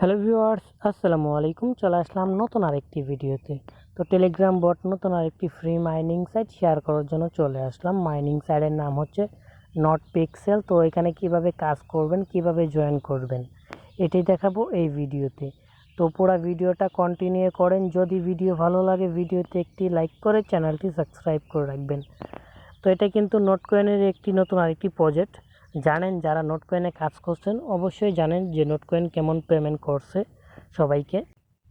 Hello viewers, আসসালামু আলাইকুম। চলে আসলাম নতুন আরেকটি ভিডিওতে। তো টেলিগ্রাম বট নতুন আরেকটি ফ্রি মাইনিং সাইট শেয়ার করার জন্য চলে আসলাম। মাইনিং সাইটের নাম হচ্ছে নট পিক্সেল। তো এখানে কিভাবে কাজ করবেন, কিভাবে জয়েন করবেন, এটাই দেখাবো এই ভিডিওতে। তো পুরো ভিডিওটা কন্টিনিউ করেন। যদি ভিডিও ভালো লাগে ভিডিওতে একটি লাইক করে চ্যানেলটি সাবস্ক্রাইব করে রাখবেন। তো এটা কিন্তু নোটকয়েনের একটি নতুন আরেকটি প্রজেক্ট। জানেন, যারা নোটকয়েনে কাজ করছেন অবশ্যই জানেন যে নোটকয়েন কেমন পেমেন্ট করছে সবাইকে।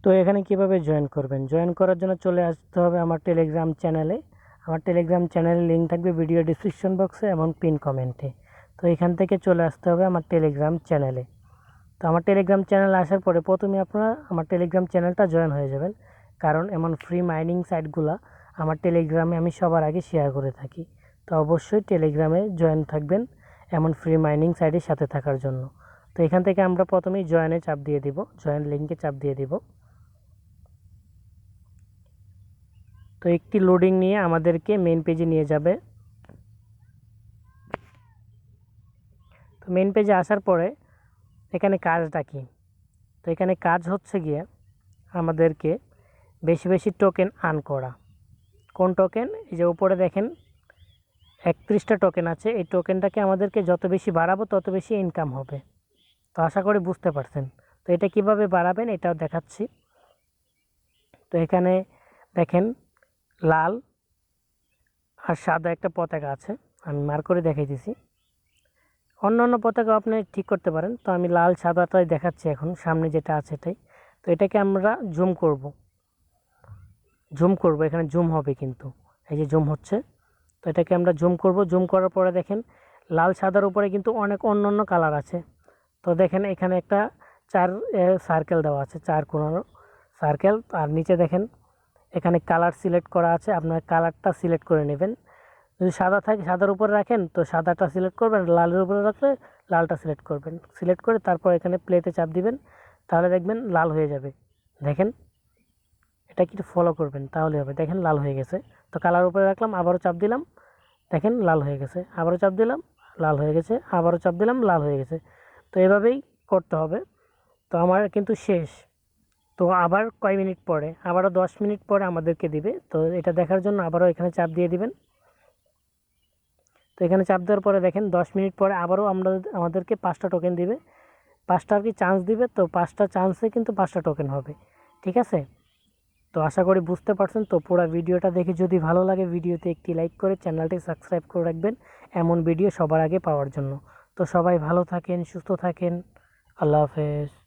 তো এখানে কিভাবে জয়েন করবেন, জয়েন করার জন্য চলে আসতে হবে আমার টেলিগ্রাম চ্যানেলে। আমার টেলিগ্রাম চ্যানেলের লিঙ্ক থাকবে ভিডিও ডিসক্রিপশন বক্সে এবং পিন কমেন্টে। তো এখান থেকে চলে আসতে হবে আমার টেলিগ্রাম চ্যানেলে। তো আমার টেলিগ্রাম চ্যানেলে আসার পরে প্রথমে আপনারা আমার টেলিগ্রাম চ্যানেলটা জয়েন হয়ে যাবেন, কারণ এমন ফ্রি মাইনিং সাইটগুলো আমার টেলিগ্রামে আমি সবার আগে শেয়ার করে থাকি। তো অবশ্যই টেলিগ্রামে জয়েন থাকবেন এমন ফ্রি মাইনিং সাইটের সাথে থাকার জন্য। তো এখান থেকে আমরা প্রথমেই জয়েনে চাপ দিয়ে দিব, জয়েন লিঙ্কে চাপ দিয়ে দিব। তো একটি লোডিং নিয়ে আমাদেরকে মেন পেজে নিয়ে যাবে। তো মেন পেজে আসার পরে এখানে কাজটা কি, তো এখানে কাজ হচ্ছে গিয়ে আমাদেরকে বেশি বেশি টোকেন আর্ন করা। কোন টোকেন? এই যে উপরে দেখেন 31টা টোকেন আছে। এই টোকেনটাকে আমাদেরকে যত বেশি বাড়াবো তত বেশি ইনকাম হবে। তো আশা করি বুঝতে পারছেন। তো এটা কিভাবে বাড়াবেন এটাও দেখাচ্ছি। তো এখানে দেখেন লাল আর সাদা একটা পতাকা আছে, আমি মার্ক করে দেখাই দিছি। অন্য অন্য পতাকা আপনি ঠিক করতে পারেন। তো আমি লাল সাদাটাই দেখাচ্ছি এখন, সামনে যেটা আছে এটাই। তো এটাকে আমরা জুম করব, এখানে জুম হবে কিন্তু, এই যে জুম হচ্ছে। তো এটাকে আমরা জুম করব। জুম করার পরে দেখেন লাল সাদার উপরে কিন্তু অনেক অন্য অন্য কালার আছে। তো দেখেন এখানে একটা চার সার্কেল দেওয়া আছে, চার কোণার সার্কেল। আর নিচে দেখেন এখানে কালার সিলেক্ট করা আছে, আপনার কালারটা সিলেক্ট করে নেবেন। যদি সাদা থাকে সাদার উপরে রাখেন তো সাদাটা সিলেক্ট করবেন, লালের উপরে রাখলে লালটা সিলেক্ট করবেন। সিলেক্ট করে তারপর এখানে প্লেতে চাপ দিবেন, তাহলে দেখবেন লাল হয়ে যাবে। দেখেন এটা একটু ফলো করবেন তাহলে হবে। দেখেন লাল হয়ে গেছে। তো কালার উপরে রাখলাম, আবারও চাপ দিলাম, দেখেন লাল হয়ে গেছে। আবারও চাপ দিলাম, লাল হয়ে গেছে। আবারও চাপ দিলাম, লাল হয়ে গেছে। তো এভাবেই করতে হবে। তো আমার কিন্তু শেষ। তো আবার কয় মিনিট পরে, আবারও 10 মিনিট পরে আমাদেরকে দিবে। তো এটা দেখার জন্য আবারও এখানে চাপ দিয়ে দিবেন। তো এখানে চাপ দেওয়ার পরে দেখেন 10 মিনিট পরে আবারও আমাদেরকে 5টা টোকেন দিবে। 5টা আর কি চান্স দিবে। তো 5টা চান্সে কিন্তু 5টা টোকেন হবে। ঠিক আছে? তো আশা করি বুঝতে পারছেন। তো পুরো ভিডিওটা দেখে যদি ভালো লাগে ভিডিওতে একটি লাইক করে চ্যানেলটি সাবস্ক্রাইব করে রাখবেন এমন ভিডিও সবার আগে পাওয়ার জন্য। তো সবাই ভালো থাকেন, সুস্থ থাকেন। আল্লাহ হাফেজ।